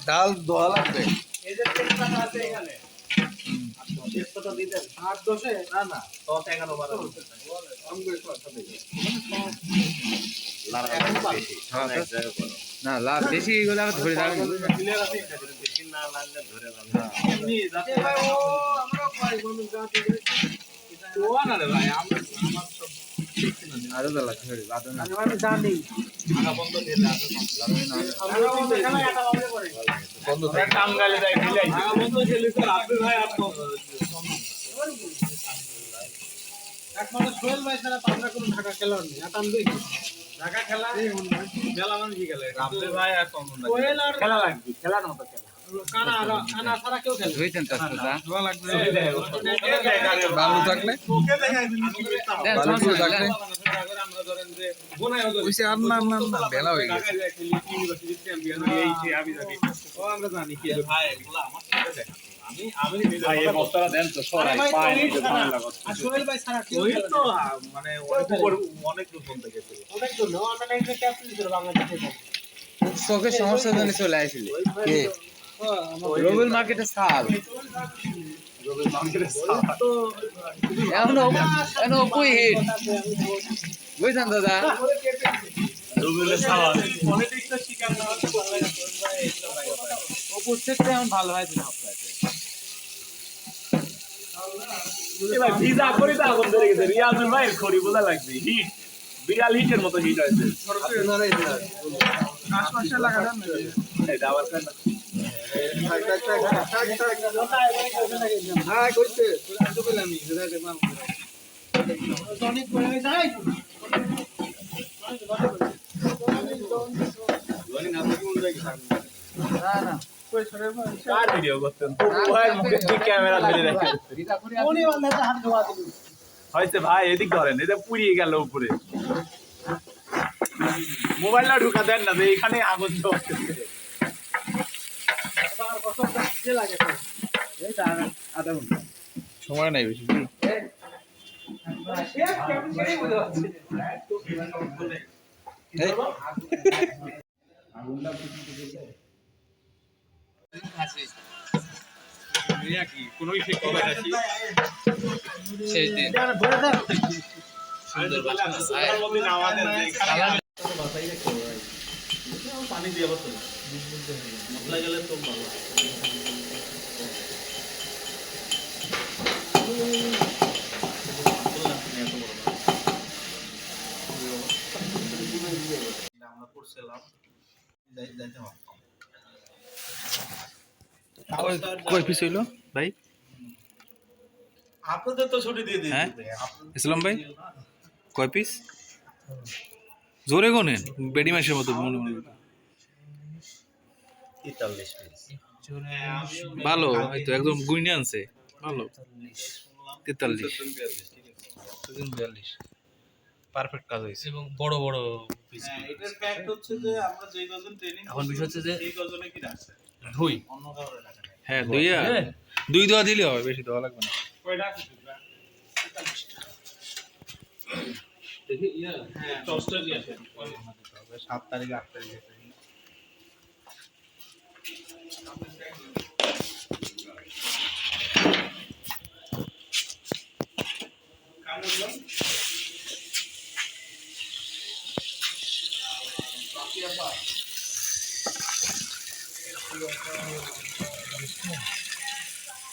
ডাল দোয়া লাগবে। না লাভ বেশি গেলে আবার ধরে যাবে। আরো জানি সোহেল ভাই ছাড়া তো আমরা কোনো ঢাকা খেলোয়াড় নেই। ঢাকা খেলা মেলা মানুষ খেলে ভাই আর খেলা লাগবে, খেলার মতো খেলা বেলা হয়ে গেছে। আমরা জানি কি চোখের সমস্যার জন্য চলে আসছিল রবিউল মার্কেটে সাল বুঝছেন দাদা। এখন ভালো হয়েছে বিড়াল হিটের মতো হিট হয়েছে। হয়েছে ভাই এদিক ধরেন, এটা পুড়িয়ে গেল উপরে। মোবাইলটা ঢুকা দেন না যে এখানে আগুন জ্বলছে। সময় নাই বেশি। পানি দিয়ে মশলা গেলে তো ভালো। আমরা করছিলাম কয় পিস হইলো ভাই? আপনাদের তো ছুটি দিয়ে দিয়েছে। ইসলাম ভাই কয় পিস? জোরে গোনেন বেডি মাসের মতো মনে মনে। 43 পিস। ভালো হয়তো একদম গুইনে আনছে ভালো। 43 42 পারফেক্ট কাজ হয়েছে এবং বড় বড় পিস। এটার ফ্যাক্ট হচ্ছে যে আমরা যেই গজন ট্রেনিং এখন বিষয় হচ্ছে যে এই গজনে কি রাখছে ধুই অন্য কারণে রাখা যায়। হ্যাঁ দুই দেওয়া দিলে হবে, বেশি দেওয়া লাগবে না। কয়টা আছে দেখি হ্যাঁ 10 টা দিয়ে আছে 7 তারিখ 8 তারিখ।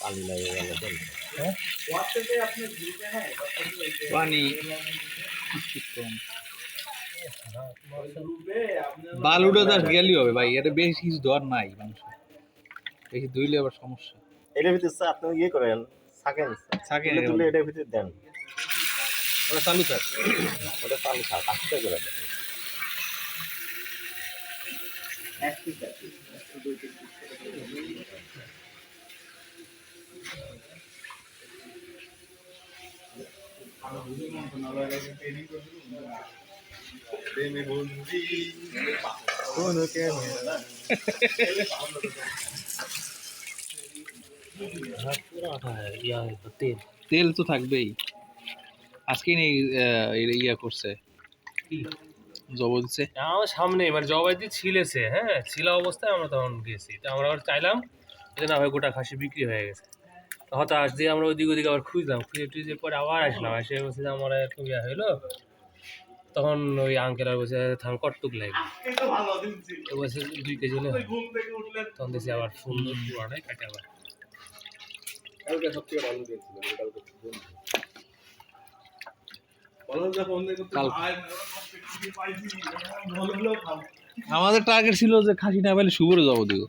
पानी लगेगा लेकिन व्हाट्सएप पे अपने ग्रुप में है पानी বালুটা দাস গেলি হবে ভাই, এটা বেশি কিছু দেওয়ার নাই মানুষ, বেশি ধুইলে আবার সমস্যা। এটার ভিতরে স্যার আপনি ইয়ে করেন সাকেন তুলে এটার ভিতরে দেন, ওটা চালু থাক, ওটা চালু থাক আস্তে করে দেন। এক পিস আছে দুই পিস তেল তো থাকবেই। আজকে ইয়া করছে জব দিচ্ছে আমার সামনে মানে জবাইতে ছিলেছে, হ্যাঁ ছিলা অবস্থায় আমরা তখন গেছি, তো আমরা আবার চাইলাম যে না ভাই গোটা খাসি বিক্রি হয়ে গেছে। হতাশ দিয়ে আমরা ওদিক ওদিকে আবার খুঁজলাম, খুঁজে টুজে পরে আবার আসলাম, এসে বলছে যে আমার এরকম ইয়া হইলো। তখন ওই আঙ্কেল আর বলছে থাম কটটুক লাগবে, তো বলছে 2 কেজি হলে হয়। তখন দেখছি আবার সুন্দর পুরাটাই কাটে আবার। আমাদের টার্গেট ছিল যে খাসি না পেলে শুভরে যাবো দিও।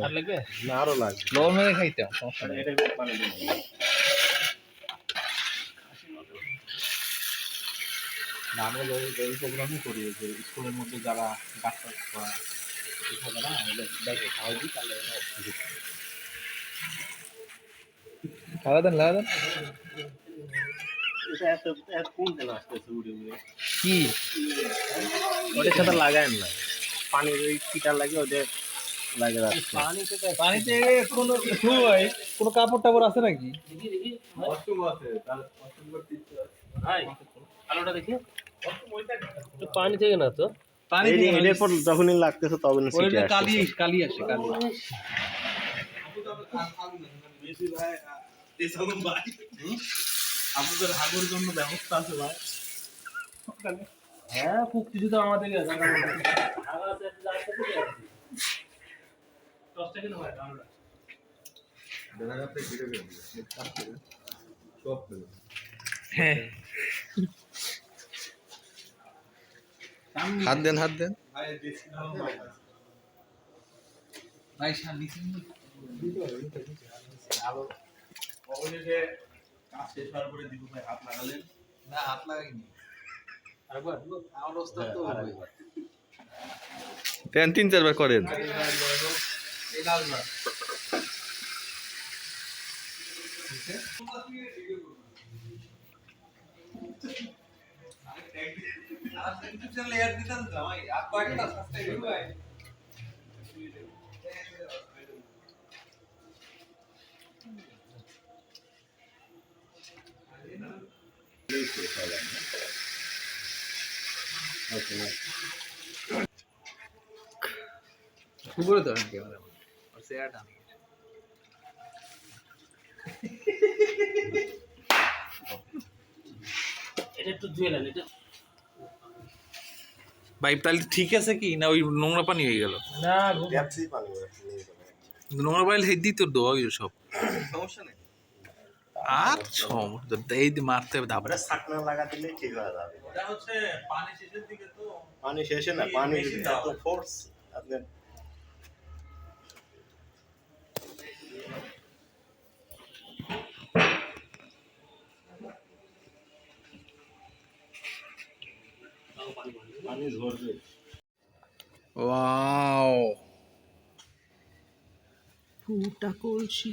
আর লাগবে না আরো লাগবে। লবণ মেরে খাইতাম, সমস্যা নেই। আমরা ওই প্রোগ্রামই করি যে স্কুলের মধ্যে যারা ডাক্তার বা শিক্ষকরা ব্যাগে খাওয়াই দিই, তাহলে লাগা দেন লাগা দেন। এটা এত কোন দিন আসতেছে উড়ে উড়ে কি ওদের সাথে লাগায় না, পানির ওই কিটা লাগে ওদের লাগে রাখছে। পানিতে কোনো কোনো কাপড় টাপড় আছে নাকি? ভাই আলোটা দেখি, পানি থেকে না তো পানি এর পর যখনই লাগতেছে তখন সিটে আসে। কালি কালি আসে কালি। আপনাদের হাগুর জন্য ব্যবস্থা আছে ভাই? হ্যাঁ খুব কিছু তো আমাদের হ্যাঁ হাত দেন হাত দেন ভাই অবশেষে কাজ শেষ হওয়ার পরে দীপু ভাই হাত লাগালেন। না হাত লাগাইনি আরেকবার আমার ওস্তাদ তো তেন 3-4 বার করেন। এই লালবার শুভরে তো ক্যামেরা আর সেটা এটা একটু ধুয়ে নেন এটা। ভাই তাহলে ঠিক আছে কি না ওই নোংরা পানি হয়ে গেল? না দেখছি পানি নোংরা পানি হেদি তো দোয়া সব সমস্যা নেই। আর সমস্যা এই মারতে হবে ধাপড়া। ওটা ছাকনা লাগা দিলে ঠিক হয়ে যাবে। এটা হচ্ছে পানি শেষের দিকে তো পানি শেষে না, পানি এত ফোর্স আপনি পানি ঝরবে। ওয়াও ফুটা কলসি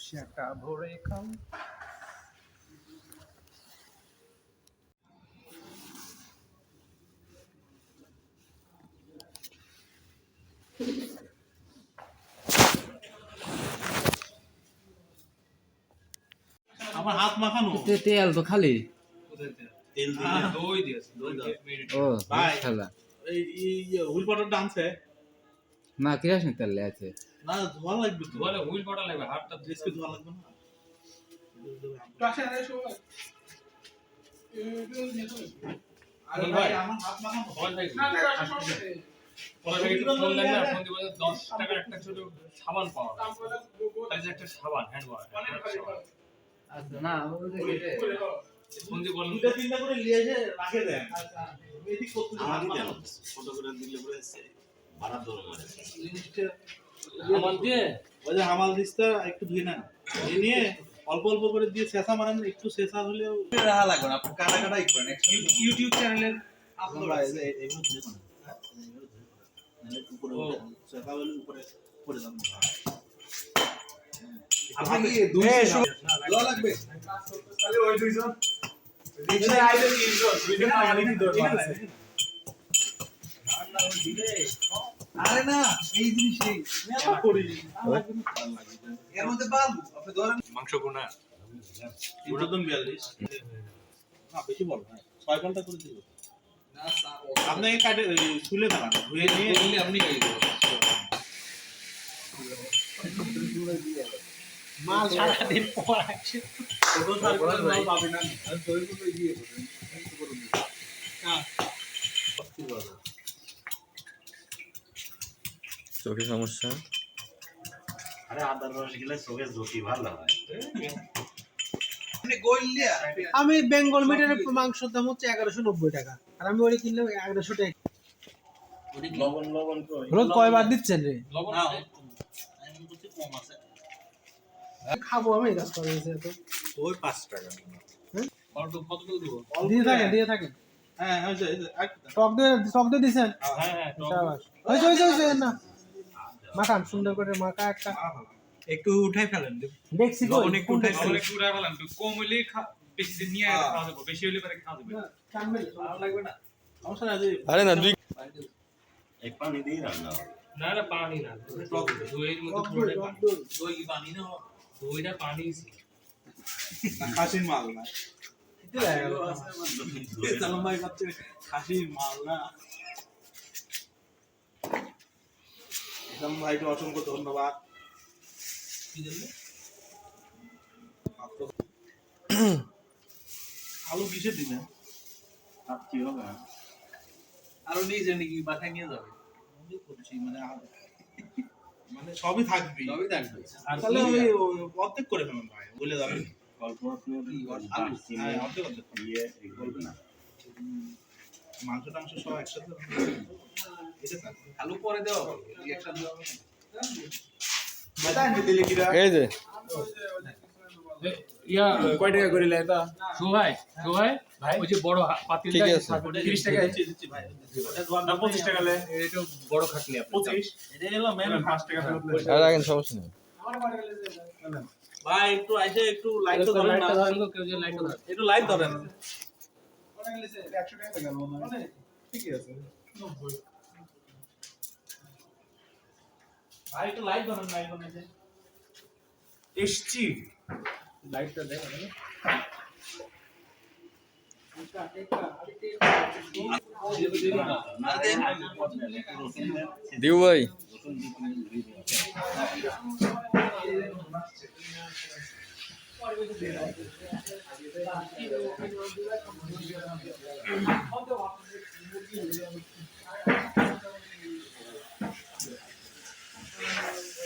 সেটা ভরে খাও। আমার হাত মাখানো তেল তো খালি তেল দিলে দই দিয়েছে ও ভাই। খেলা এই হুইল পাউডার ডান্সে না কিরাসিন তেল আছে না ধোয়া লাগবে তো, বলে হুইল পাটা লাগবে হাতটা ড্রেসকে ধোয়া লাগবে না। ভাই আমার হাত মাখানো বল ভাই বল ভাই একটু ফোন দেন না, ফোন দিয়ে 10 টাকার একটা ছোট সাবান পাওয়া যায়, এই যে একটা সাবান হ্যান্ড ওয়াশ আচ্ছা না ফোন দিয়ে বলেন দুইটা তিনটা করে নিয়ে এসে রাখে দেন। এদিক করতে আমারই দেন ছোট করে দিলে পরে ভাড়া ধরে মানে জিনিসটা সাবান দিয়ে ওই যে হামাল দিস্তা একটু ধুয়ে নেন, ধুয়ে নিয়ে অল্প অল্প করে দিয়ে শেষা মারেন, একটু শেষা হলেও রাখা লাগবে না, আপনি কাটা কাটাই করেন। ইউটিউব চ্যানেলের আপনারা এইগুলো ধুয়ে করেন, নাহলে উপরে শেষা হলে উপরে পড়ে যাবে। আপনি কি দুই দেওয়া লাগবে? তাহলে ওই দুইজন রিকশা আইলে তিনজন দুইজন পানি কি দরকার আছে? আরে না এই জিনিসই মেলা করি এর মধ্যে বালু আপনি ধরেন মাংস কোনা 342 না বেশি বড় না 6 ঘন্টা করে দিল না স্যার আপনি কাটে ছুলে দাঁড়ান ধুয়ে নিয়ে আপনি খাই দেবো মাল সারা দিন পর আসে ছোট সার্কেল মাল পাবে না আর দই গুলো দিয়ে করুন হ্যাঁ চোখে সমস্যা আরে আদার রস গেলে চোখের জ্যোতি ভালো হয় আপনি গইলিয়া আমি বেঙ্গল মিটের মাংসের দাম হচ্ছে 1190 টাকা আর আমি ওই কিনলে 1100 টাকা লবণ লবণ কই রোজ কয়বার দিচ্ছেন রে লবণ না আমি বলছি কম আছে খাবো আমি কাজ করে এসে তো ওই 5 টাকা কতটুকু দিব দিয়ে থাকেন হ্যাঁ হ্যাঁ টক দিয়ে দিছেন হ্যাঁ হ্যাঁ শাবাশ হইছে না মাখান সুন্দর করে মাখা একটা একটু উঠাই ফেলেন দেখছি কই লবণ একটু উঠাই ফেলেন একটু উড়া ফেলাম কম হইলে বেশি দিন নিয়ে খাওয়া যাবে বেশি হইলে পরে খাওয়া যাবে ভালো লাগবে না সমস্যা না যে আরে না দুই এই পানি দিয়ে রান্না হয় না না পানি না দইয়ের মধ্যে পুরোটাই পানি দই কি পানি না দইটা পানি ছিল খাসির মাল না সালাম ভাই কাছে খাসির মাল না সালাম ভাইকে অসংখ্য ধন্যবাদ আলু কিসে দিলেন আর কি হবে আরো নিজে নাকি বাসায় নিয়ে যাবে করছি মানে সবই থাকবে আর তাহলে ওই অর্ধেক করে ফেলুন ভাই বলে যাবে অল্প আলু হ্যাঁ অর্ধেক অর্ধেক দিয়ে বলবে না মাংস টাংস সব একসাথে এটা থাকবে আলু পরে দেওয়া হবে একসাথে দেওয়া হবে দিলে কিরা এই যে ইয়া কয় টাকা করে লাই তা সোহাই ওই যে বড় পাতিল ঠিক আছে। 30 টাকা দিচ্ছি ভাই না 25 টাকা লে এটা বড় খাটনি 25 এটা হলো মেন 5 টাকা ফেরত আর রাখেন সমস্যা নেই ভাই একটু আইসে একটু লাইট তো ধরেন না কেউ যে লাইট ধরে একটু লাইট ধরেন ভাই একটু লাইট ধরেন লাইট ধরেন এসছি লাইটটা দেখ দিউ ভাই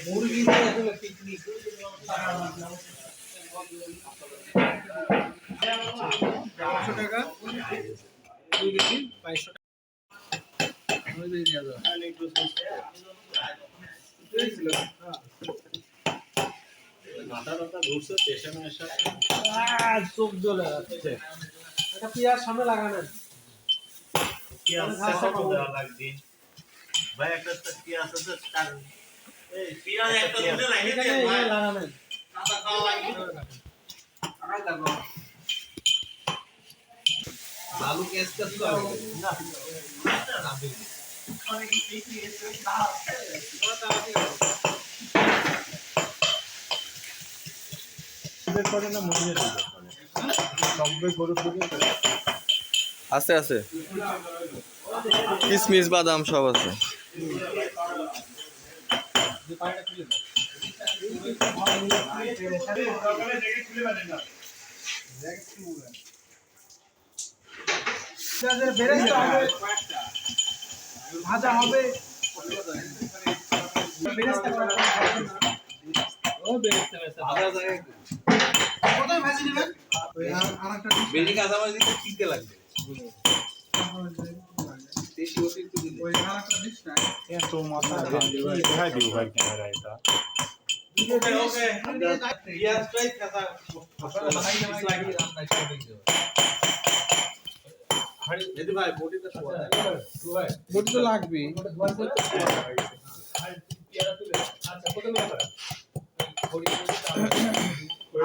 মুরগি দিয়ে আসলে পিকনিক 500 টাকা 2 কেজি 500 টাকা ওই দিয়ে দাও মাথাটা ঘুরছে পেছনে এসে চোখ জ্বলে যাচ্ছে একটা পেঁয়াজ সামনে লাগানো কি আছে কত দেওয়া লাগবে ভাই একটা কি আছে তার এই পিয়াজ একটা তুলে রাখে এখানে দেন ভাই লাগানো কাঁচা খাওয়া লাগবে আড়াই দেখো আলু কেস কাজ করে না অনেক বেশি এসে না করে না মুড়িয়ে দিতে সবই গরু করে আছে আছে কিশমিশ বাদাম সব আছে পেঁয়াজের বেরেস্তা হবে ভাজা হবে বেরেস্তা ও বেরেস্তা আদা যায় কোথায় ভাজি নেবেন ওই আরেকটা বেশি কাঁচা মাছ দিতে কিনতে লাগবে দেশি অতিরিক্ত দিলে ওই আরেকটা ডিশ না এত মাথা দেখাই দিও ভাই ক্যামেরা এটা ওকে ওকে পিয়াজ ফ্রাই কাঁচা বানাই লাগে আমরা করে দিও যদি ভাই বডিতে বডি তো লাগবেই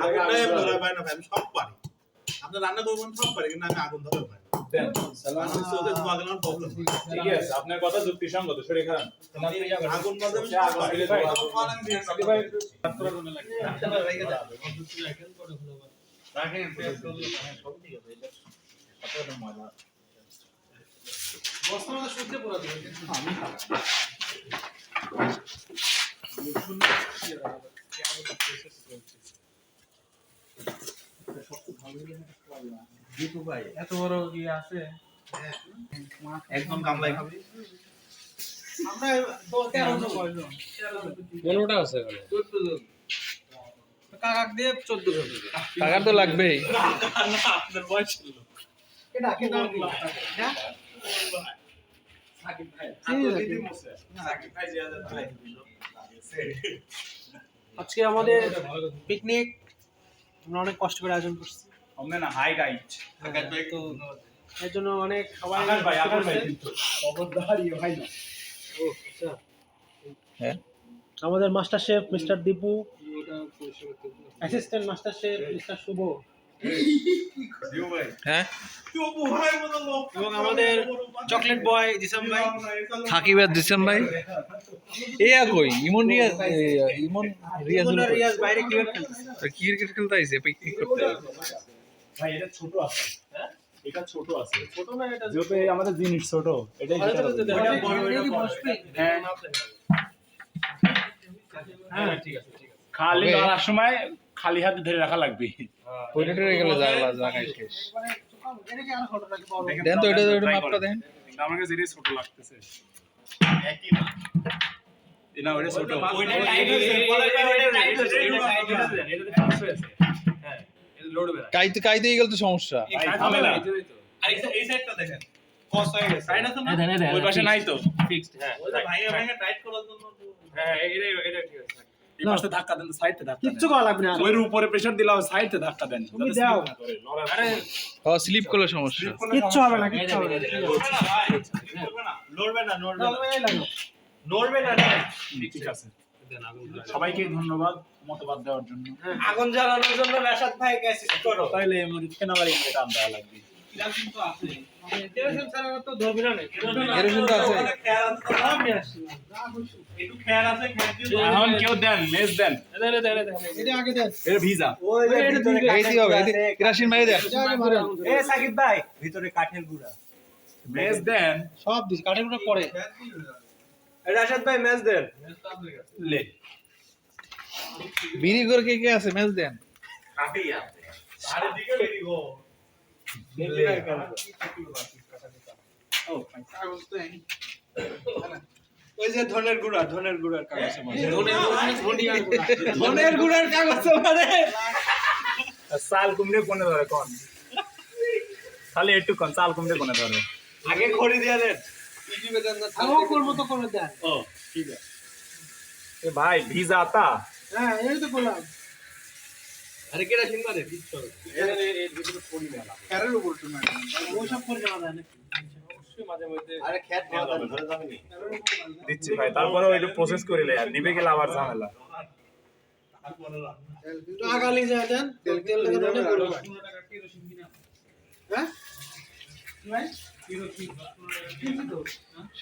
আগুনটাই বলা ভাই না ভাই আমি সব পারি আপনি রান্না করবেন সব পারে কিন্তু আমি আগুন ধরে পারি দেন আমি চোখে ধোয়া গেলাম প্রবলেম ঠিক আছে আপনার কথা যুক্তিসঙ্গত সরে খান আগুন বাজাবে বস্তার মধ্যে শুনতে পড়া দেবে এত বড় ইয়ে আছে একদম গামলায় খাবি আমরা 13 জন কয়জন 15টা আছে এখানে কাকাক দিয়ে 14 জন টাকা তো লাগবেই। আপনার বয়স ছিল কেডা কেডা হ্যাঁ সাকিব ভাই সাকিব ভাই যে আদা তাই আজকে আমাদের পিকনিক আমরা অনেক কষ্ট করে আয়োজন করছি আমরা না হাই রাইট সাকিব ভাই তো এর জন্য অনেক সবাই আকাশ ভাই কষ্ট আকাশ ভাই করছে। কিন্তু খবরদার ইয়ে ভাই না ও আচ্ছা হ্যাঁ আমাদের master chef mister Dipu assistant master chef mister Shubho দিও ভাই হ্যাঁ তুই ভাই মতো লোক এবং আমাদের চকলেট বয় জিসাম ভাই সাকিব আর দিছেন ভাই এ কই ইমন রিয়াজ ইমন রিয়াজ ইমন রিয়াজ বাইরে ক্রিকেট খেলতেছে ক্রিকেট খেলতে আইছে পিকনিক করতে। ভাই এটা ছোট আছে হ্যাঁ এটা ছোট আছে ছোট না এটা যেহেতু এই আমাদের জিনিস ছোট এটাই আরে যেটা তো হবে। এটা বড় এটা কি বসবে হ্যাঁ হ্যাঁ ঠিক আছে খালি Okay. ধরার সময় খালি হাতে ধরে রাখা লাগবে পয়েন্টে গেলে জায়গায় শেষ। মানে এটা কি আরো ছোট নাকি বড় দেন তো এটা মাপটা দেন। কিন্তু আমার কাছে এটা ছোট লাগতেছে একই না না ওটা ছোট ওইটা টাইট হয়েছে বলে ওইটা টাইট হয়েছে হ্যাঁ এটা লড়বে না কাইতে গেলে তো সমস্যা। ভাই, ঝামেলা। আর এই সাইডটা দেখেন কস হয়ে গেছে সাইড আছে না ওই পাশে নাই তো ফিক্সড হ্যাঁ ওইটা ভাঙা ভাঙা টাইট করার জন্য হ্যাঁ এটা ঠিক আছে এই পাশে ধাক্কা দেন সাইডে ধাক্কা দেন কিচ্ছু করা লাগবে না ওর উপরে প্রেসার দিলাও সাইডে ধাক্কা দেন তুমি দাও। আরে ও স্লিপ করলে সমস্যা। কিচ্ছু হবে না কিচ্ছু হবে না লড়বে না নড়বে না ঠিক আছে সবাইকে ধন্যবাদ মতবাদ দেওয়ার জন্য আগুন জ্বালানোর জন্য রাশাদ ভাই অ্যাসিস্ট করো তাইলে ফেনাবাড়ি টান দেওয়া লাগবে কিরাসিন তো আছে কেরোসিন ছাড়া তো ধরবে না কেরোসিন তো আছে। খেয়াল আছে তো সব নিয়ে আসছি একটু খেয়াল আছে খেয়াল দিয়ে এখন কেউ দেন মেজ দেন এটা আগে দেন এটা ভিজা এই দি হবে কেরাসিন মারি দেন। এটা আগে মারেন সাকিব ভাই ভিতরে কাঠের গুঁড়া মেজ দেন সব দিস কাঠের গুঁড়া পরে রাশাদ ভাই ম্যাচ দেন লে বিড়ি করে কে আছে মেল দেন। কাটেই আছে চারিদিকে বেরি গো কাগজ তো এই ওই যে ধনের গুঁড়ার কাগজ ধনের গুঁড়ার কাগজ মানে সাল কুমড়ে কোনে ধরে কোন খালি একটু কোন সাল কুমড়ে কোনে ধরে আগে খড়ি দিয়া দেন আমার করবো তো করে দেন ও ঠিক আছে এ ভাই ভিজা আতা হ্যাঁ এই তো বললাম আরে কেরাসিন মারে দিচ্ছ এর ভিতরে পড়ি মেলা খেয়ারের উপর তো না ওই সব করে নেওয়া যায় নাকি মাঝে মধ্যে আরে খেত ধরে যাবেনি দিচ্ছি ভাই তারপরে ওইটা প্রসেস করিলে আর নিবে গেলে আবার ঝামেলা একটু আগালি যায় দেন তেল তেল থেকে ধরে করবো হ্যাঁ ভাই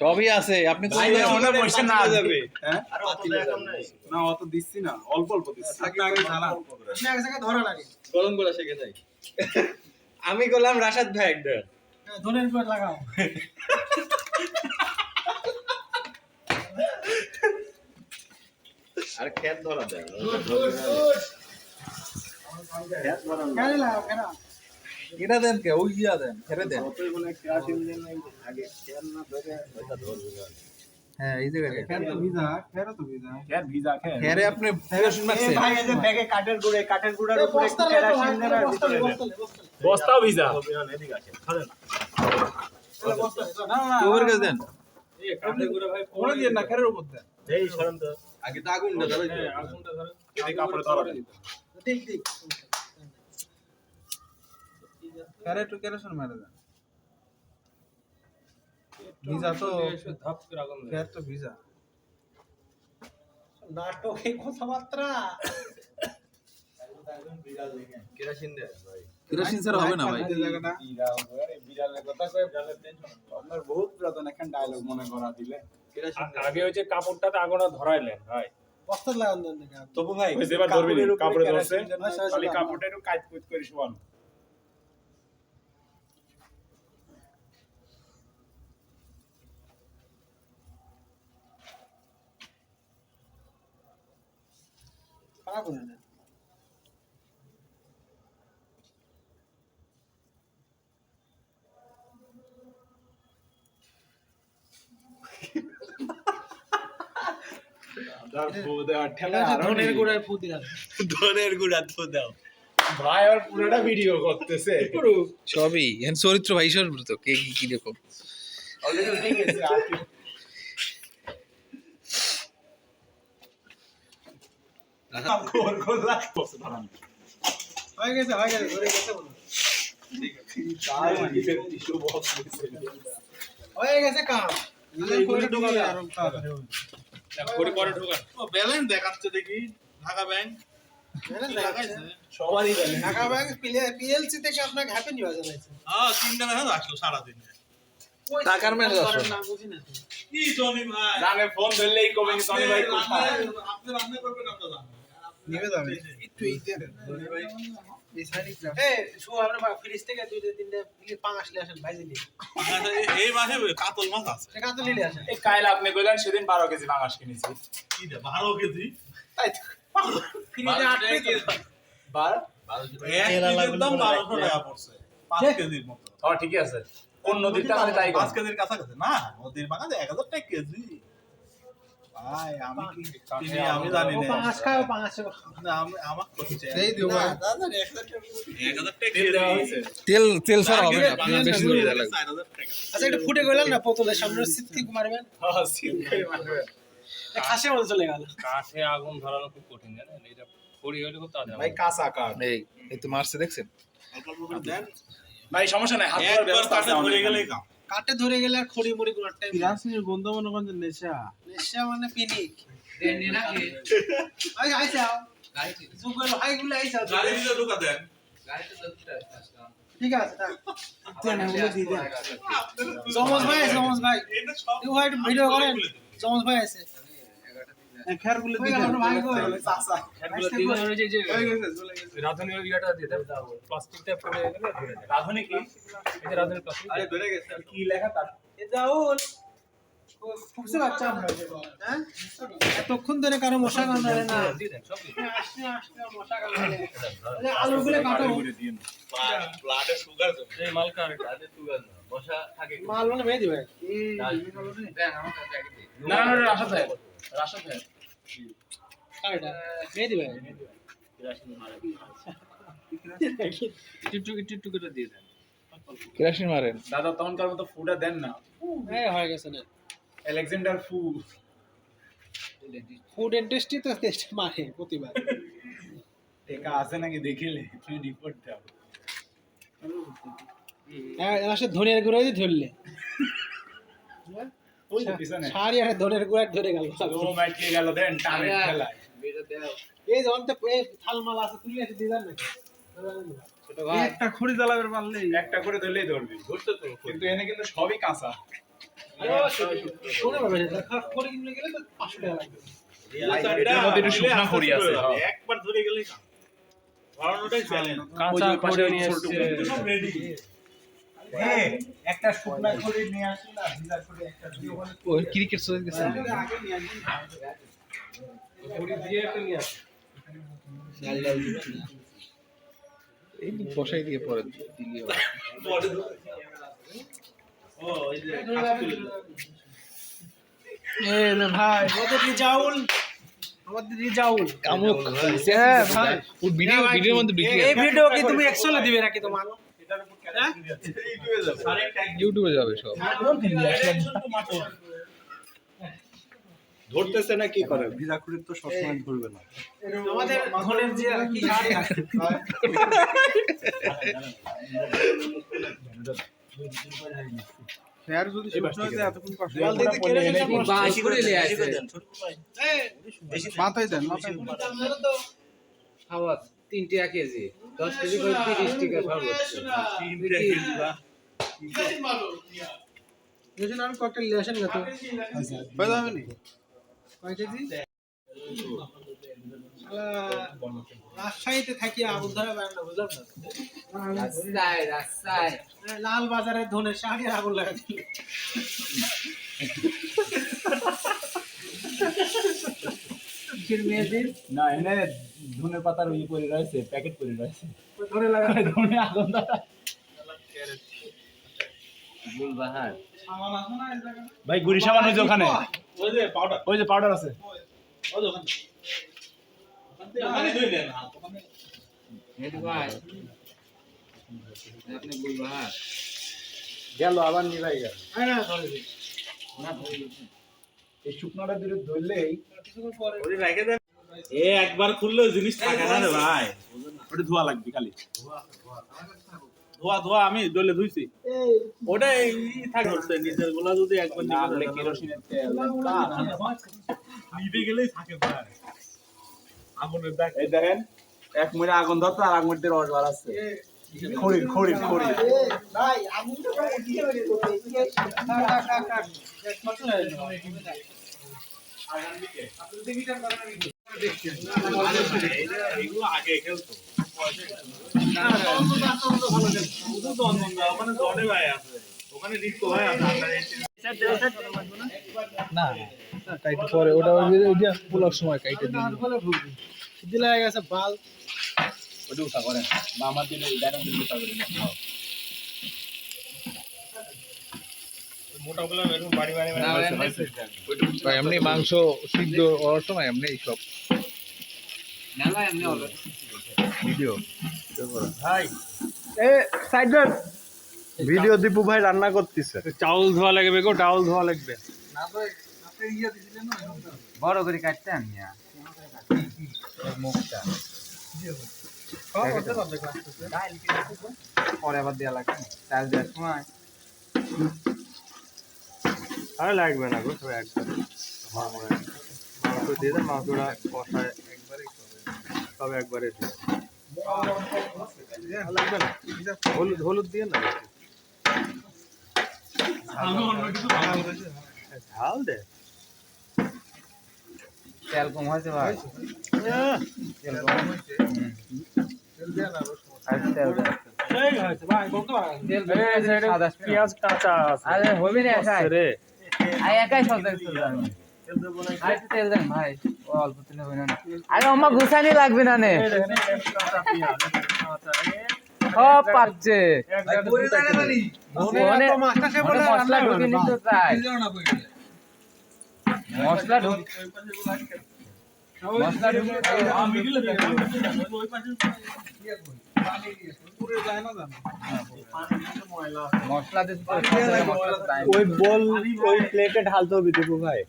সবই আছে আপনি ভাই ওটা পয়সা না যাবে হ্যাঁ আর অত দেখাম নাই না অত দিচ্ছি না অল্প অল্প দিচ্ছি আগে আগে জ্বালা আপনি আগে থেকে ধরা লাগে গরম করে শিখে যাই আমি করলাম রাশাদ ভাই একটা হ্যাঁ, ধনের গুঁড়া লাগাও আর খেত ধরা দেন কেন লাগাও কেন এটা দেন কে ওই ইয়া দেন ফেরে দেন। কতই বলে কেরাসিন দেন আগে খেত না ধরে ওইটা ধরবে হ্যাঁ এই জায়গায় খেয়ার তো ভিজা খেয়ার তো ভিজা খেত ভিজা খেত ফেরে আপনি কেরোসিন মারছেন। ভাই এই যে ব্যাগে কাঠের গুঁড়ার উপরে একটু কেরাসিন দেন আর ভিতরে দেন বস্তাও ভিজা এদিকে আছে ধরেন ওভার কাছে দেন। ওরে দিয়ে না খেয়ারের উপর দেন এই সরম তো আগে তো আগুনটা ধরে এদিকে কাপড়ে ধরা দেন ঠিক ঠিক খেয়ারে একটু কেরোসিন মেরে দেন ভিজা তো খেয়ার তো ভিজা নাটক এই কথাবার্তা কেরোসিন ছাড়া হবে না ভাই। আপনার বহুত পুরাতন এখন ডায়লগ মনে করা দিলে আগে হচ্ছে কাপড়টাতে আগুনটা ধরাইলেন ভাই, বস্তা লাগান দেন নাকি তবু ভাই এবার ধরবি নি, কাপড়ে ধরছে আচ্ছা, খালি আচ্ছা। কাপড়টা একটু কাট কুট করে শোয়ান। খারাপ করে দেন। এটা হচ্ছে ধনের গুড়ায় ফু দিলাম। ধনের গুড়া তো দাও ভাই আর পুরোটা ভিডিও করতেছে। সবই এখন চরিত্র ভাই হিসেবে তো কে কি কি রকম। অলরেডি ঠিক আছে আর কি গোল গোল লাগছে ধরান। হয়ে গেছে ধরে গেছে বলো। তাই নিজের টিস্যু বক্স দিছে। হয়ে গেছে কাম। এইগুলো ঢোকাবে আর তাড়াতাড়ি হবে। পরে পরে ঢোকান। ও ব্যালেন্স দেখাচ্ছে দেখি ঢাকা ব্যাংক জানেন না, লাগাইছে। সবারই জানে ঢাকা ব্যাংক পিএলসি থেকে আপনাকে হ্যাপি নিউজ জানাইছে। হ্যাঁ 3টা মেসেজ আসলো সারাদিন। টাকার মেসেজ আসলো। না বুঝি না তো। কি জনি ভাই জানে ফোন ধরলেই কমে নি তনি ভাই কোথায়। আপনি রান্না করবেন আমরা জানি। নেমে যাবে একটু এই দেন ধরে ভাই এই সাইড এক্সাম শো আমরা ফ্রিজ থেকে 2-3টা পাঁচ লে আসেন ভাইজি নি এই মাসে কাতল মাছ আছে। টাকা তো নিলে আসেন এই কাইল আপনি কইলেন সেদিন 12 কেজি বাংলাদেশ কিনেছি। কি দে 12 কেজি তাই তো ফ্রিজে আটকে তো বার এক কেজির দাম 1200 টাকা পড়ছে 5 কেজির মতো। হ্যাঁ ঠিকই আছে। কোন নদীরটা মানে তাই 5 কেজির কাছাকাছি না নদীর বাগানে 1000 টাকা কেজি। ভাই আমি কি কিনি আমি জানি ও না। পাঁচ খাও পাঁচ না আমি আমার করছে এই দিও ভাই। 1000 টাকা কেজি দেওয়া হয়েছে। তেল ছাড়া হবে না, আপনার বেশি করে দেওয়া লাগবে। 4000 টাকা। আচ্ছা এটা ফুটে গেল না বোতলের সামনে সিটকি মারবেন হ্যাঁ সিল করে মারবে। খাসে মনে চলে গেল কাঠে আগুন ধরানো খুব কঠিন জানেন, এটা খড়ি হলে খুব তাড়াতাড়ি ভাই কাঁচা কাঠ। এই তো মারছে দেখছেন। অল্প অল্প করে দেন। ভাই সমস্যা নাই হাত ধরার একবার ব্যবস্থা আছে কাটে আমাদের ধরে এখানে। গেলেই কাম। কাটে ধরে গেলে আর খড়ি মুড়ি কোন টাইম কিরাসিনের গন্ধ মনে করেন যে নেশা নেশা মানে পিনিক আই আইছে জুগল হাইগুলো আইছে গাড়ি ভিতরে ঢোকা দেন। ঠিক আছে থাক দেন ওগুলো দিয়ে দেন জমজ ভাই এটা সব তুই হোয়াইট ভিডিও করেন জমজ ভাই আছে খেরগুলো ওই দিয়ে গেল দেন ভাই গো চাচা এগুলো দিয়ে দেন, ওই যে হয়ে গেছে চলে গেছে রাধুনি ওই ইয়াটা দিয়ে দেন, প্লাস্টিকটা পড়ে গেলে ধরে দেন। রাধুনি কি এই যে রাধুনি প্লাস্টিক, আরে ধরে গেছে কি লেখা তার এ যাউল খুবসে বাচ্চা আমরা হ্যাঁ এতক্ষণ ধরে কারো মশা কামড়ালে না দিয়ে দেন সব দিয়ে দেন। আসতে আসতে মশা কামড়ালে এই আলুগুলো কাটো ব্লাডে সুগার জমে। এই মালকা আর এটা সুগার না, বসা থাকে। মাল মানে মেয়ে দিবে না না রাশা দেয়, রাশা দেয়। কাটা মেয়ে দিবে একটু করে দিয়ে দেন। কেরোসিন মারেন। দাদা তখনকার মতো ফুটা দেন না। এই হয়ে গেছে না আলেকজান্ডার ফু ফুড ইন্ডাস্ট্রি তো টেস্ট মারে প্রতিবার একা আছে নাকি দেখিলে তুমি রিপোর্ট দাও। হ্যাঁ আসলে ধনের গুঁড়ো দিয়ে ধরলে ওই যে পিছনে সারি আর ধনের গুঁড়ো ধরে গেল ও মাইকে গেল দেন টানে খেলায়। এই যখন তো এই থালমাল আছে তুলে এসে দিদার নাকি একটা খড়ি জ্বালাবে পারলেই একটা করে ধরলেই ধরবি ধরতে তো কিন্তু এনে কিন্তু সবই কাঁচা। শোনে বাবা করে কিনলে গেলে তো 500 টাকা লাগবে এটার মধ্যে একটু শুকনা খড়ি আছে। একবার ধরে গেলেই কাম। ধরানোটাই চ্যালেঞ্জ। কাঁচা করে নিয়ে এসছে। সব রেডি। হ্যাঁ একটা শুকনা খড়ি নিয়ে আসি না ভিজা খড়ি একটা দিয়ে ওই ক্রিকেট চলে গেছে। আগে নিয়ে আসি খড়ি দিয়ে একটা নিয়ে আসে। এই বসাই দিয়ে পরে দিলি হবে। ও এই যে কাজ তুলে দিল। এই না ভাই আমাদের রিজাউল কামুক হ্যাঁ ভাই ওর ভিডিওর মধ্যে বিক্রি এই ভিডিও কি তুমি 100 দিবে নাকি তোমার হ্যাঁ ইউটিউবে যাবে সব। ধরতেছে না কি করে ভিজা খড়ি তো সবসময় ধরবে না আমাদের ধনের যে কি শাড়ি আছে ফেয়ার যদি শুকনো হয়ে যায় এতক্ষণ কষ্ট জল দিতে কেড়ে বেশি করে নিয়ে আসে এই মাথায় দেন মাথায় তো আওয়াজ 3 টাকা কেজি 10 কেজি করে 30 টাকা সর্বোচ্চ লেসন আর ককটেল লেসন কত কয় দাম নি কয় কেজি রাজশাহীতে থাকি আগুন ধরা বাংলা বুঝলাম না রাজশাহী লাল বাজারে ধনের শাড়ি আগুন লাগা দিল কিসের মেয়েদের না এনে ধনের পাতার ওই পরে রয়েছে প্যাকেট করে রয়েছে ধরে লাগায় ধনে আগুন ধরা গুলবাহার ভাই গুড়ি সামান ওই যে ওখানে ওই যে পাউডার আছে ওই যে ওখানে ওখানে ধুই দেন না ওখানে হেড ভাই আপনি গুলবাহার গেল আবার নিভাই গেল না ধরে দিন না ধরে এই শুকনোটা দিলে ধরলেই ওরে রেখে দেন এ একবার খুললে জিনিস থাকে না রে ভাই ওটা ধোয়া লাগবে খালি ধোয়া আমি দলে ধুইছি ওটা এই থাকে হচ্ছে নিচের গুলা যদি একবার লাগলে কেরোসিনের তেল নিভে গেলেই থাকে ভাই আগুনের দাগ এই দেখেন এক মিনিট আগুন ধরতো আর এক মিনিট রস বাড়াচ্ছে খড়ি খড়ি খড়ি ভাই আমি তো উঠিয়ে এইগুলো আগে খেলতো ওখানে জলে ভাই আছে ওখানে রিস্কো ভাই আছে না কাইতে পরে ওটা ওইটা পোলার সময় কাইতে দিলে গেছে বাল ওটা উঠা করেন বা আমার দিলে ডাইরেক্ট দিলে উঠা করেন মোটাগুলো এরকম বাড়ি বাড়ি ভাই এমনি মাংস সিদ্ধ হওয়ার সময় এমনি সব মেলা এমনি হবে ভিডিও ভাই এ সাইড ভিডিও দীপু ভাই রান্না করতেছে চাউল ধোয়া লাগবে গো, চাউল ধোয়া লাগবে। বড় করে কাটতে আমি মুখটা পরে আবার দেওয়া লাগবে চাল দেওয়ার সময় আর লাগবে না গো, সব একবারে মাংস দিয়ে দেন, মাংসটা কষায় সব একবারে দিয়ে লাগবে না, হলুদ হলুদ দিয়ে না ঝাল দে। তেল কম হয়েছে ভাই তেল কম হয়েছে তেল পেঁয়াজ কাঁচা আরে হবে না একাই রে, একাই সব দেখতে তেল দেন ভাই ও অল্প তেল হবে না আরে আমার গুছানি লাগবে না নে সব পাচ্ছে মশলা ঢুকে নিতে চাই মশলা ঢুকে মশলা ওই বল ওই প্লেটে ঢালতে হবে দীপু ভাই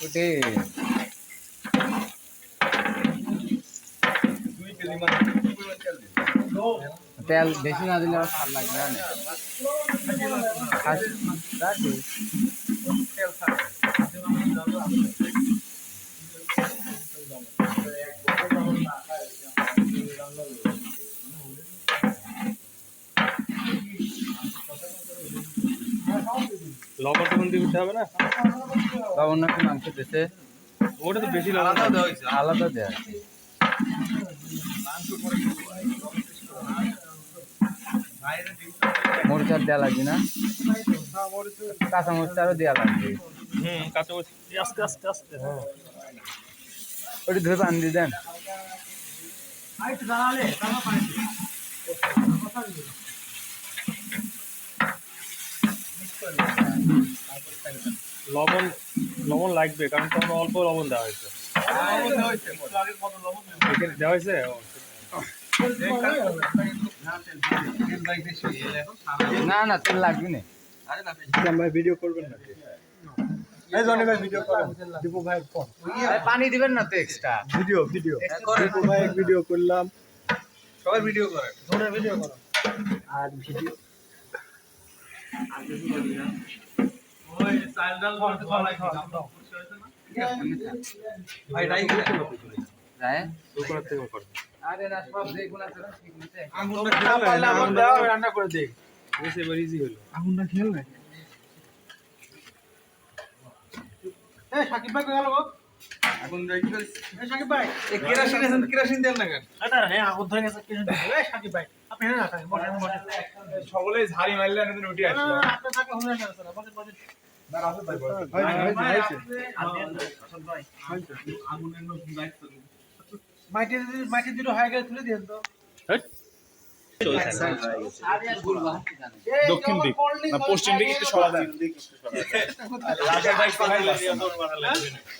উঠে তেল বেশি না দিলে আর ভালো লাগবে না লবণ টবণ দিয়ে উঠতে হবে না, লবণ নাকি মাংস দিতে ওটা তো বেশি লবণ আলাদা দেয় মরিচার দেওয়া লাগবে না কাঁচা মরিচ আরও দেওয়া লাগবে কাঁচা মরিচ আস্তে আস্তে আস্তে, হ্যাঁ ওটি ধরে পানি দিয়ে দেন লবণ লবণ লাগবে, কারণ তখন অল্প লবণ দেওয়া হয়েছে। দেওয়া হয়েছে না না তেল লাগবে না ভাই ভিডিও করবেন না এই জনি ভাই ভিডিও করেন দীপু ভাই ফোন পানি দিবেন না তো এক্সট্রা ভিডিও ভিডিও দীপু ভাই ভিডিও করলাম সবাই ভিডিও করে আর ভিডিও ওই চাল ডাল করতে ভালো লাগে ভাই রাই আগুনটা খেয়াল রান্না করে দে আগুনটা খেয়াল নাই এই সাকিব ভাই কই গেল গো আগুন রাখি এই সাকিব ভাই এই কেরাসিন দেন না কেন আরে হ্যাঁ আগুন ধরে গেছে কেরাসিন এই সাকিব ভাই আপনি না থাকেন বসে সকলে ঝাড়ি মারলে না উঠে আসলো আপনি থাকলে হবে না স্যার বসে না রাসেল ভাই আগুনের নতুন দায়িত্ব মাটি দুটো হয়ে গেলে তুলে দেন তো দক্ষিণ দিক না পশ্চিম দিক একটু সরা দেন রাশেদ ভাই সেনাই যাচ্ছে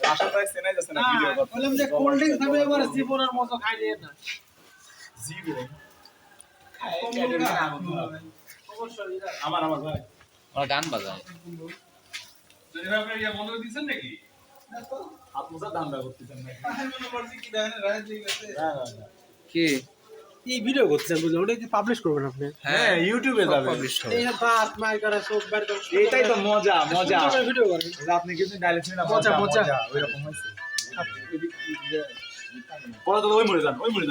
রাশেদ ভাই সেনাই যাচ্ছে না ভিডিও বললাম যে কোল্ড ড্রিঙ্কস খাবে এবার জীবনের মতো খাই দিয়ে না আমার ভাই ওরা গান বাজায় বন্ধ করে দিচ্ছেন নাকি আপনারা দামটা করতেছেন নাকি কি এই ভিডিও করতেছেন বুঝলেন ওটা কি পাবলিশ করবেন আপনি হ্যাঁ ইউটিউবে যাবে এই দাঁত মার করে চোখ বার করে এইটাই তো মজা ভিডিও করেন আপনি কিছু ডাইলেক্ট না মজা। ওইরকম হয়েছে পড়া তো ওই মরে যান ওই মরে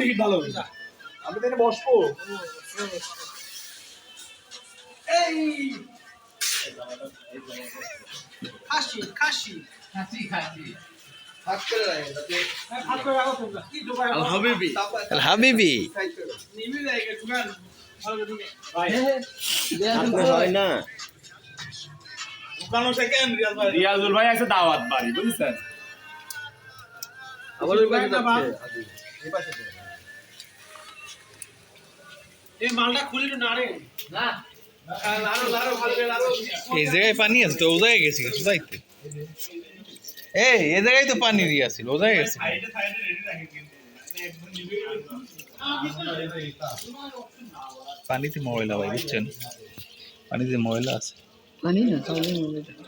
হিট ভালো হবে আমি তো এনে বসবো খাসি খাসি আল হাবিবি হয় না দোকানো সেকেন্ড রিয়াজুল ভাই আছে দাওয়াত বাড়ি বুঝছেন আবার ওই পাশে যাচ্ছে এই মালটা খুলি তো নারে না এই জায়গায় পানি আছে তো ও জায়গায় গেছি কিছু যাইতে এই জায়গায় তো পানি দিয়ে আছিল ও জায়গায় গেছি পানিতে ময়লা ভাই বুঝছেন পানিতে ময়লা আছে পানি না তাহলে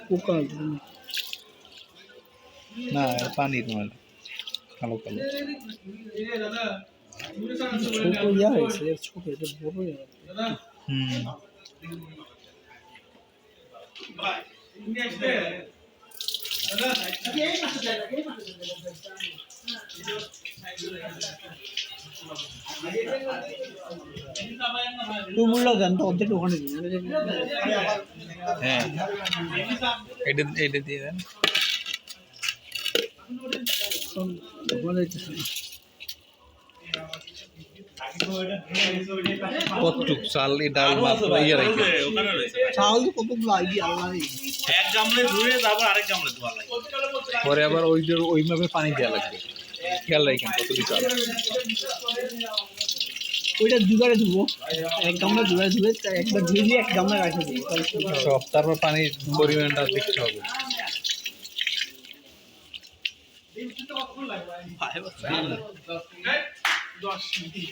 পোকা না পানির ময়লা কালো কালো ছোট ইয়া হয়েছে ছোট এটা বড় হুম তুমুল্লা দেন তো অর্ধেক ওখানে দিন হ্যাঁ এটা দিয়ে দেন কতটুক চাল এই ডাল মাছ ইয়ে রাখি চাল তো কতগুলো আইডি আল্লাহ এক গামলে ধুয়ে তারপর আরেক গামলে ধোয়া লাগে পরে আবার ওই মাপে পানি দেওয়া লাগবে খেয়াল রাখেন কতটুকু চাল ওইটা জুগারে ধুবো এক গামলা জুগারে ধুবে একবার ধুয়ে দিয়ে এক গামলা রাখে দিই সব তারপর পানির পরিমাণটা দেখতে হবে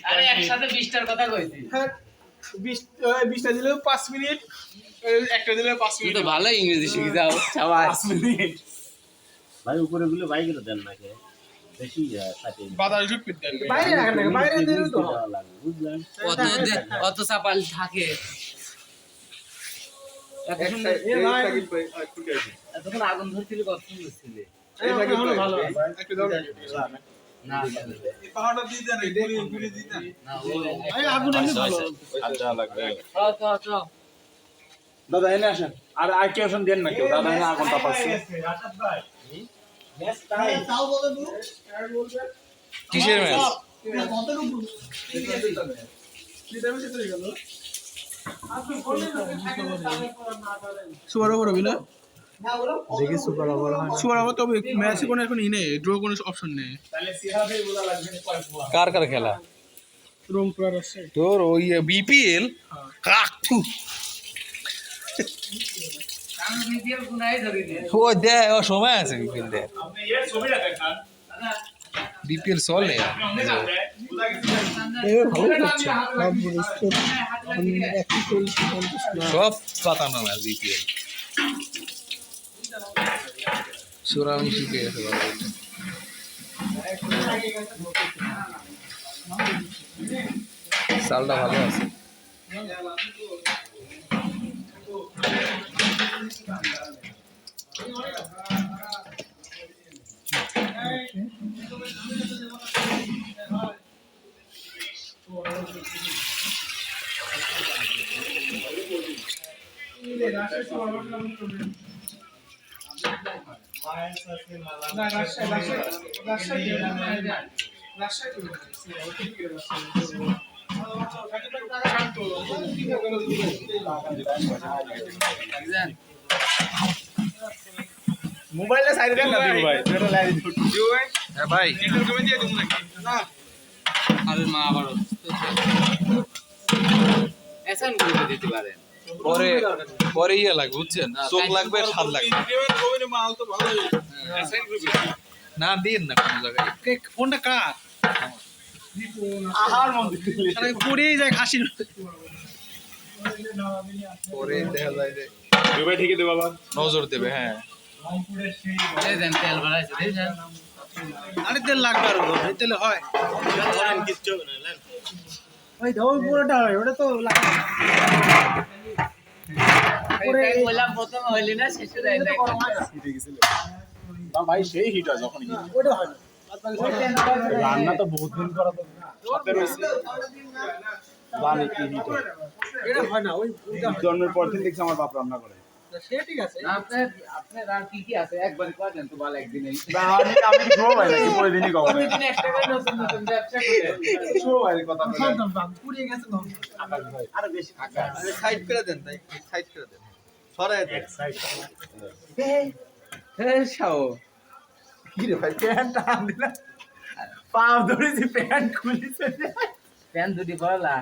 আরে একসাথে 20টার কথা কইছি 20টা দিলে 5 মিনিট একটা দিলে 5 তুই তো ভালো ইংরেজি শিখে যাও শাবাশ মিনিট ভাই উপরে গুলো বাইরে দেন নাকি বেশি সাথে বাতাস ঢুকতে দেন বাইরে রাখেন না বাইরে দিলে তো বুঝলেন অত চাপাল থাকে এতক্ষণ আগুন ধরছিল কত সুন্দর ছিল ভালো একটু দাও না পাহাড়টা দিয়ে দেন গুলি দিয়ে দেন না এই আগুন এমনি ভালো আচ্ছা লাগবে চ দাদা এনে আসেন আর কেউ আসেন দেন না কেউ দাদা এনে আগুন তাপাচ্ছে কিসের ম্যাচ সুপার ওভার হবে না দেখি সুপার ওভার সুপার ওভার তবে ম্যাচে কোনো এখন ই নেই ড্র কোনো অপশন নেই কার কার খেলা রং প্লেয়ার আছে তোর ওই বিপিএল কাকু ও দে ও সময় আছে বিপিএল দে বিপিএল চলে এবার ভালো করছে সব পাতানো ম্যাচ বিপিএল সুরামি শিখে গেছে বাবা চালটা ভালো আছে মোবাইলে সাইডে দেন না দিবু ভাই এটা লাইভ দিবু ভাই হ্যাঁ ভাই আরে মা আবার এসান করে দিতে পারেন পরে পরে ইয়ে লাগবে বুঝছেন, চোখ লাগবে আর স্বাদ লাগবে। না দিন না কোনো জায়গায়। ফোনটা কার? আহার মন সারা পড়েই যায় খাসির। পরে দেখা যায় যে দিবু ভাই ঠিকই দে বাবা নজর দেবে। হ্যাঁ এই দেন তেল বাড়াইছে দেখেন আরে তেল লাগবে আর এই তেলে হয়। ওই দাও পুরোটা হয়, ওটা তো লাগে। এই বললাম প্রথম হইলি না শেষে দেয় দেখ না ভাই সেই হিট হয় যখন ওটা হয় না। রান্না তো বহুত দিন করা তো হাতে রয়েছে জানি কি হিট হয় এটা হয় না, ওই ওইটা হয়। জন্মের পর দিন দেখছি আমার বাপ রান্না করে সে ঠিক আছে। আপনার আপনার আর কি কি আছে একবার কয় দেন তো ভালো একদিনেই আমি শো ভাই নাকি পরে দিনই কব প্রতিদিন একটা করে নতুন নতুন ব্যবসা করে শো ভাই কথা বলে একদম দাম পুড়িয়ে গেছে তো। আরে বেশি সাইড করে দেন, তাই সাইড করে দেন, সরায় দেন। হ্যাঁ শাও কি রে ভাই প্যান্ট টান দিলা পাও ধরেছি প্যান্ট খুলিছে প্যান দুটি পড়লা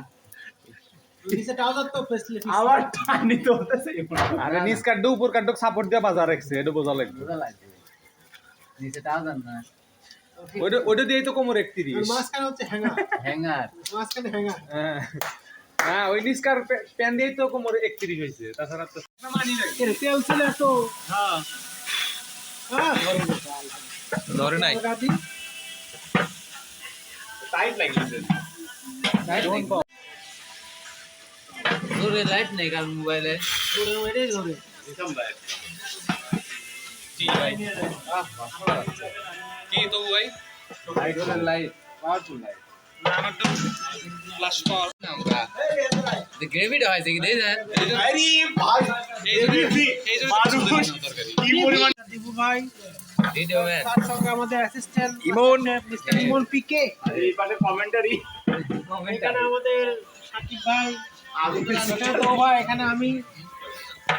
নিচে ট্রাউজার তো ফেসলি আবার টানি তো হতেছে আরে নিচ কাটডো উপর কাটডো সাপোর্ট দিয়ে বাজার রাখছে এটা বোঝা লাগবে বুঝা লাগবে নিচেটাও জান না ওটা দিয়েই তো কোমর 31 মাঝখানে হচ্ছে হ্যাঙ্গার, হ্যাঙ্গার মাঝখানে হ্যাঙ্গার। হ্যাঁ ওই নিচকার প্যান দিয়েই তো কোমর 31 হয়েছে তাছাড়া তো এর তেল ছিল তো। হ্যাঁ হ্যাঁ ধরে নাই। গাদি টাইট লাগিয়েছে জোরে লাইট নেই কারণ মোবাইলে পুরো এটাই ধরে। দিতাম ভাই কি তো ভাই light light powerful light flash power আমরা the gravity হয় কি দেই দেন আরে ভাই এই যে মানুষ কি পরিমাণ দিবু ভাই, ভিডিও ম্যান তার সঙ্গে আমাদের অ্যাসিস্ট্যান্ট ইমন। মিস্টার ইমন পিকে। এই পাশে কমেন্টারি এখানে আমাদের সাকিব ভাই, এখানে তো ভাই, এখানে আমি।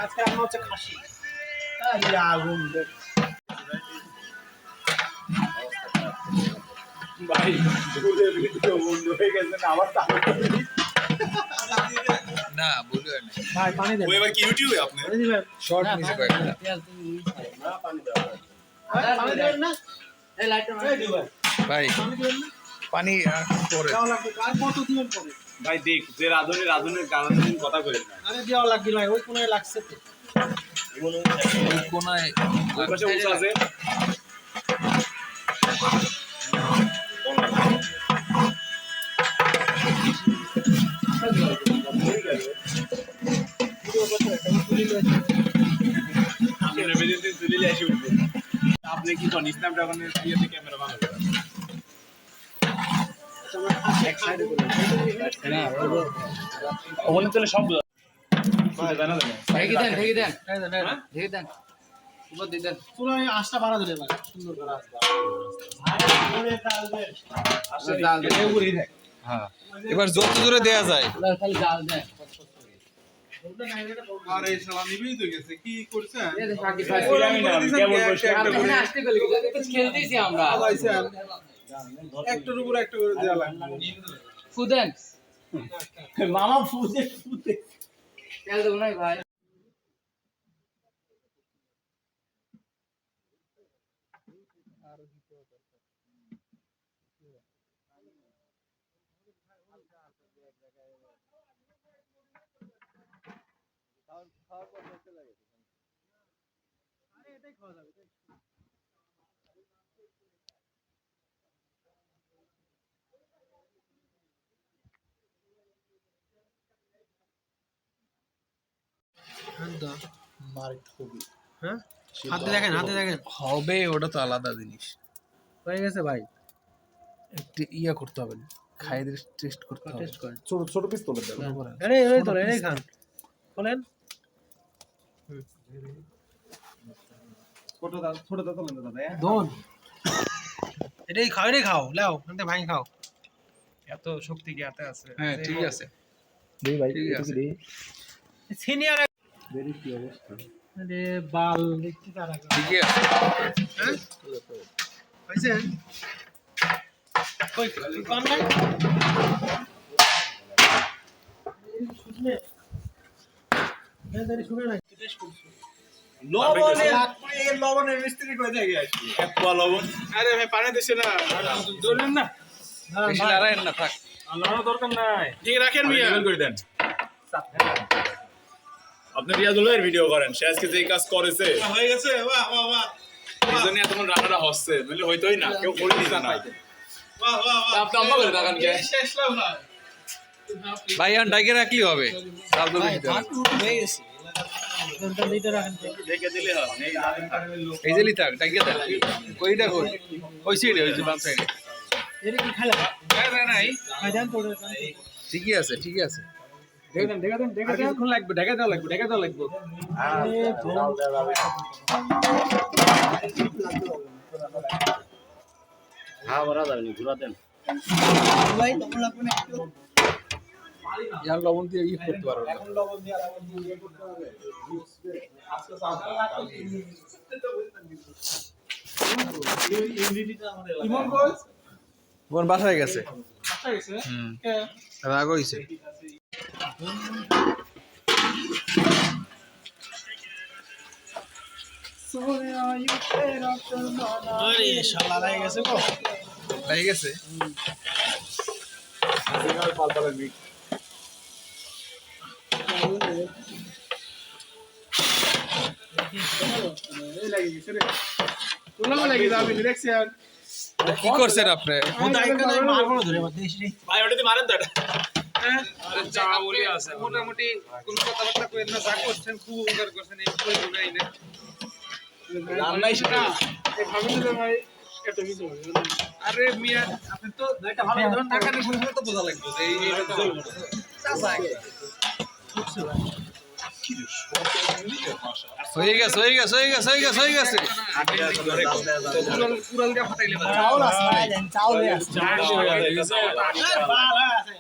আজকে রান্না হচ্ছে খাসি। আগুন ভাই পুরো ভিডিও বন্ধ হয়ে গেছে না আবার চালু করে না বলবে না। ভাই পানি দেন। এবার কি ইউটিউবে আপনি পানি দিবেন। শর্ট নিচে কয়েকটা তেল তুমি না পানি দাও ভাই, পানি দিবেন না? এই লাইটটা এই দিবেন। ভাই পানি দিবেন না? পানি পরে দেওয়া লাগবে। আর কত দিবেন পরে? ভাই দেখ যে রাধুনির গানের কথা কই না আরে দেওয়া লাগবে ভাই, ওই কোনায় লাগছে তো। ওই কোনায় ওই পাশে উঁচু আছে আপনি এমার্জেন্সি চলে আসি উঠবে আপনি কি কোন স্ন্যাপড্রাগনের ইয়েতে ক্যামেরা ভালো করে এক সাইডে করে ওখানে চলে সব জানা জানা ঢেকে দেন এই দেন, ঢেকে দেন উপর দিয়ে দেন চুলায় আঁচটা বাড়া দিলে ভাই, সুন্দর করে আঁচ দাও। ডাল দেন হ্যাঁ এবার যত জোরে দেয়া যায়। খালি ডাল দেন আর এই শালা নিবেই তো গেছে কি করছে এই যে সাকিব ভাই আমি না আমি কেবল বসে আপনি এখানে আসতে গেলে খেলতেছি আমরা একটার উপর একটা করে দেওয়া লাগবে। ফুদেন মামা ফুটে ফুটে তেল দেবো নাই ভাই একদম মারিত খুবই হ্যাঁ হাতে দেখেন হবে, ওটা তো আলাদা জিনিস। হয়ে গেছে ভাই একটু ইয়া করতে হবে, খাইয়ে টেস্ট করতে হবে। টেস্ট করেন ছোট ছোট পিস তোলে দেন আরে এই তো এই খান বলেন ছোট দা তোলেন দাদা দোন এটাই খাও লাও আনতে ভাই খাও এত শক্তি কি হাতে আছে? হ্যাঁ ঠিক আছে। দেই ভাই ঠিক আছে। সিনিয়র দেরি কি অবস্থা আরে বাল দেখতে তারা ঠিকই আছে। হ্যাঁ হইছে কই কোন ভাই শুনে এদারি শুনে না টেস্ট করছো লবণের মিস্ত্রি কই থেকে আসছে এক পোয়া লবণ আরে ভাই পানি দিছে না, ধরলেন না, বেশি লড়াই না, থাক। আল্লাহর দরকার নাই। ঠিক রাখেন মিয়া। করে দেন আপনি রিয়াজুল ভাইয়ের ভিডিও করেন সে আজকে যেই কাজ করেছে হয়ে গেছে, বাহ বাহ বাহ এইজন্য এত রান্নাটা হচ্ছে নইলে হইতোই না কেউ করে দিত না বাহ বাহ বাহ। আপনি আম্মা করে দেখান কে শেষ লাভ ভাই। ভাই আর ডাইকে রাখলি হবে, চাল তো বেশি দেবে। হয়ে গেছে কোনটা লিটার রাখেন ঢেকে দিলে হয় এই রাতের থাকবে লোক এই যে লিতা ডাইকে দেন, কইটা কই ওই সাইডে, ওই যে বাম সাইডে। এর কি খালা না নাই, ভাই দেন তো ঠিকই আছে ঠিকই আছে। কিছুক্ষণ লাগবে ঢেকে দেওয়া লাগবে হ্যাঁ বড় দাঁড়ানি ঘুরা দেন ভাই লবণ লাগবে না একটু ইয়ার লবণ দিয়ে ই করতে পারো না। বোন বাসায় গেছে, রাগ হইছে। আরে শালা লাগে গেছে গো লাগে গেছে। কি করছেন আপনি? ভাই ওটাতে মারেন তো মোটামুটি কোন কথাবার্তা কইেন না, যা করছেন খুব উপকার করছেন, এই কই বুঝাই না। রান্নাই সেটা আরে মিয়া আপনি তো একটা ভালো ধরন টাকা নিয়ে শুনলে তো বোঝা লাগবে যে এই এটা তো হয়ে গেছে হয়ে গেছে হয়ে গেছে হয়ে গেছে হয়ে গেছে। কুড়াল দিয়ে ফাটাইলে চাউল আছে চাউল আছে বাল আছে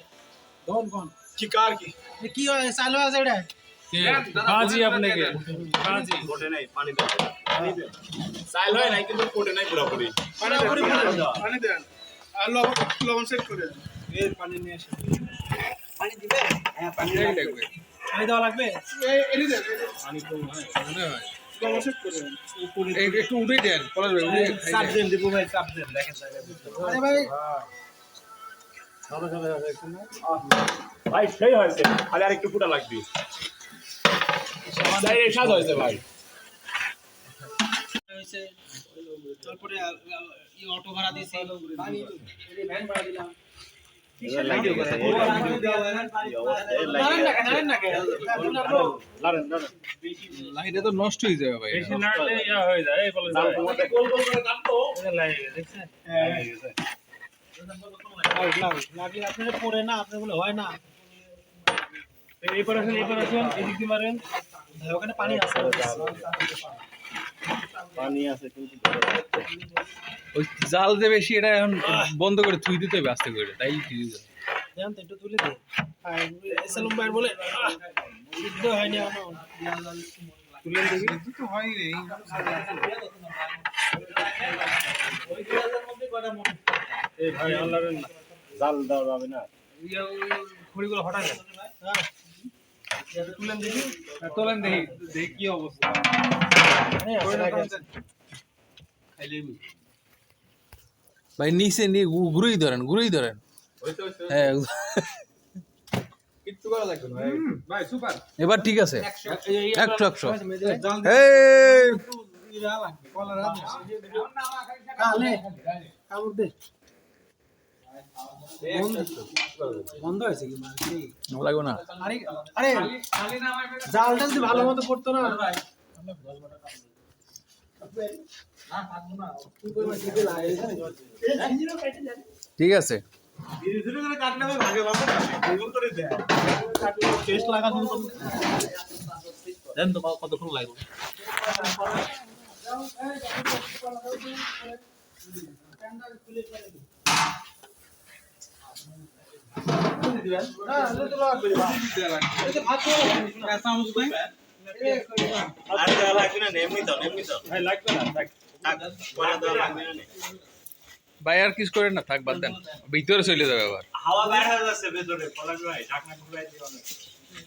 দম কোন কি কার কি কি হয় চালু আছে এটা বাজি আপনাকে বাজি কোটে নাই পানি দাও পানি দাও সাইল হয় নাই কিন্তু কোটে নাই পুরোপুরি পানি দেন আর লবণ সেট করে দেন। এই পানি নিয়ে আসেন পানি দিবে হ্যাঁ পানি লাগবে পানি দেওয়া লাগবে এই দেন পানি কম হয় মনে হয় লবণ সেট করে দেন, এই একটু উঠে দেন পলাশ ভাই, উঠে চাপ দেন দিব ভাই চাপ দেন দেখেন আরে ভাই ভাই সেই হয়েছে খালি আর একটু ফুটা লাগবে এই স্বাদ হয়েছে ভাই হইছে তারপরে ই অটো ভাড়া দিছি পানি ভ্যান ভাড়া দিলাম লাইটে তো নষ্ট হয়ে যাবে ভাই। বেশি নাড়লে ইয়া হয়ে যায়, এই বলে যায়। এটা লাগে গেছে, দেখছেন? লাগলে আপনারা পড়ে না আপনার বলে হয় না এই পারে আসেন, এদিক দিয়ে মারেন। ভাই, ওখানে পানি আছে পানি আছে কিন্তু ওই জাল যে বেশি, এটা এখন বন্ধ করে থুই দিতে হবে আস্তে করে, তাই ঠিক আছে। জান তো একটু তুলে দে আর সালম ভাই বলে সিদ্ধ হয়নি এখনো তুলে দেখি তো হয়নি। এই ভাই আল্লাহর না। জাল দেওয়া যাবে না ইয়া ওই খড়িগুলো হটাই দেন, হ্যাঁ তুলেন দেখি, তোলেন দেখি দেখি কি অবস্থা। ভাই নিচে নিয়ে ঘুরেই ধরেন হ্যাঁ কিচ্ছু করা লাগবে না ভাই সুপার এবার ঠিক আছে 100 কালে কামড় দে বন্ধ হয়েছে কি লাগবে না। আরে আরে জালটা যদি ভালো মতো পড়তো না ঠিক আছে। ধীরে ধীরে করে কাটলে হবে, ভাগে ভাগে কাটে গোল করে দেয় টেস্ট লাগা শুরু করুন। দেন তো কতক্ষণ লাগবে? ভাই আর কিছু করেন না, থাক বাদ দেন, ভিতরে চলে যাবে আবার। হাওয়া বের হয়ে যাচ্ছে ভেতরে, পলাশ ভাই ঢাকনা ঘুরাই দিও না।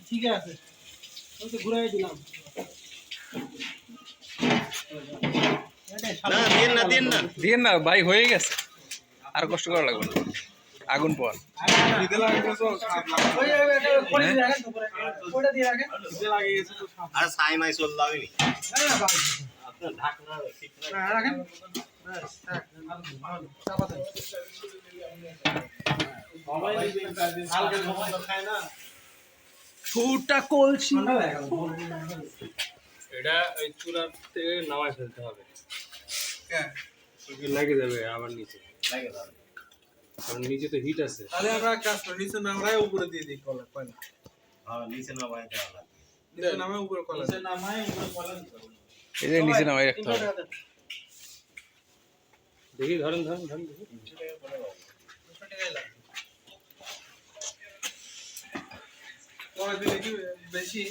ঠিক আছে আমি তো ঘুরাই দিলাম দিয়েন না ভাই, হয়ে গেছে, আর কষ্ট করা লাগবে না, আগুন পর। আর সাই মাই চল লাগেনি ঢাকনা ঠিক রাখেন ছোটা কলসি। এটা ওই চুলার থেকে নামায় ফেলতে হবে, লাগে যাবে আবার নিচে, কারণ নিচে তো হিট আছে। তাহলে আমরা কাজ করি, নিচে নামায় উপরে দিয়ে দিই কলা, কয়লা নিচে নামাই দেওয়া লাগে, নিচে নামায় উপরে কলা, নিচে নামাই উপরে কলা দিতে হবে। এই যে নিচে নামায় রাখতে হবে। দেখি ধরেন ধরেন ধরেন দেখি। বেশি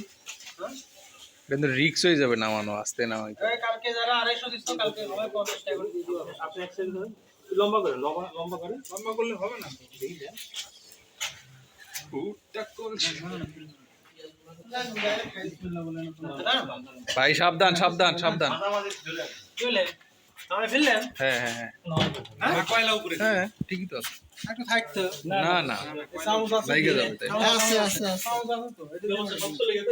কিন্তু রিক্স হয়ে যাবে নামানো, আস্তে নামাইতে। কালকে যারা 250 দিচ্ছ কালকে হবে 50 টাকা করে দিয়ে দিও আপনি এক সাইড ধরেন, লম্বা করে লম্বা লম্বা করে। লম্বা করলে হবে না তো, দেখি যা ছোটা কলসি। ভাই সাবধান সাবধান সাবধান। চলে আমরা ফেললেন হ্যাঁ হ্যাঁ হ্যাঁ কয়লা উপরে হ্যাঁ, ঠিকই তো আছে। একটু থাকতো না না সাউন্ড আছে লাইগে যাবে তাই। আছে আছে সাউন্ড আছে তো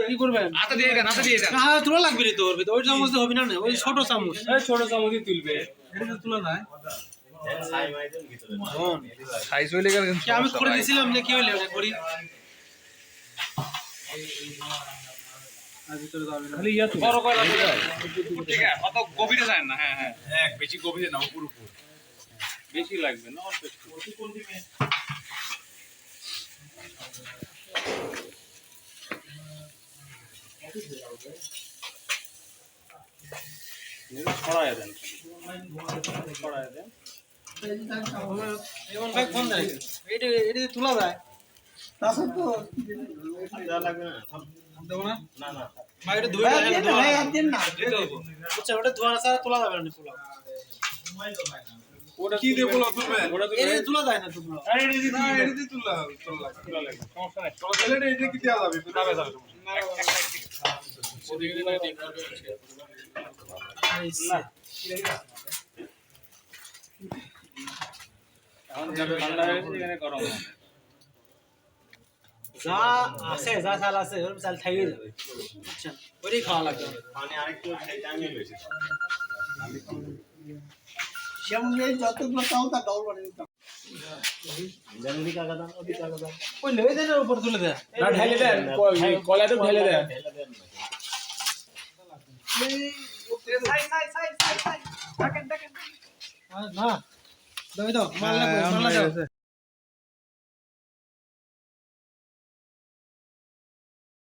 কি করবেন হাতে দিয়ে দেন, হাতে দিয়ে দেন। হ্যাঁ তোলা লাগবে রে তোর ওই চামচ দিয়ে হবে না না ওই ছোট চামচ এই ছোট চামচই তুলবে। এটা তুলা নাই, সাই মাই দেন ভিতরে সাইজ হইলে গেল কিন্তু কি আমি করে দিছিলাম না কি হইলো ওটা করি খালি ইয়া তুলে। বড় কয়লা দিলে ঠিক আছে, অত গভীরে যায় না। হ্যাঁ হ্যাঁ হ্যাঁ, বেশি গভীরে না, উপর উপর। বেশি লাগবে না, অল্প একটু। ছড়ায় দেন, ছড়ায় দেন। এমন ভাই ফোন দেয় এটা এটা তোলা যায় দেওয়া লাগবে না দেবো না না না ভাই এটা ধুয়ে দেন না আচ্ছা ওটা ধোয়া ছাড়া তোলা যাবে না পোলাও ওটা কি দিয়ে বলো তুমি? ওটা তো এটা তোলা যায় না তো পোলাও আরে এটা না, এটা দিয়ে তুলা তুলা লাগবে। তুলা লাগবে, সমস্যা নাই। তাহলে এটা কি দেওয়া যাবে? যাবে যাবে। না এখন যাবে ঠান্ডা হয়ে গেছে, এখানে গরম হবে। যা আছে যা চাল আছে ওর চাল থাইয়ে যাবে আচ্ছা ওইটাই খাওয়া লাগবে মানে আরেকটু সেই টাইমে বেশি সামনে যতগুলো চাও তা ডাউল বানিয়ে দিতাম জানি কাকা দাও ওদি কাকা দাও ওই লয়ে দেন উপর তুলে দেন না ঢেলে দেন, কলাতে ঢেলে দেন। না দাও দাও মাল লাগবে মাল লাগবে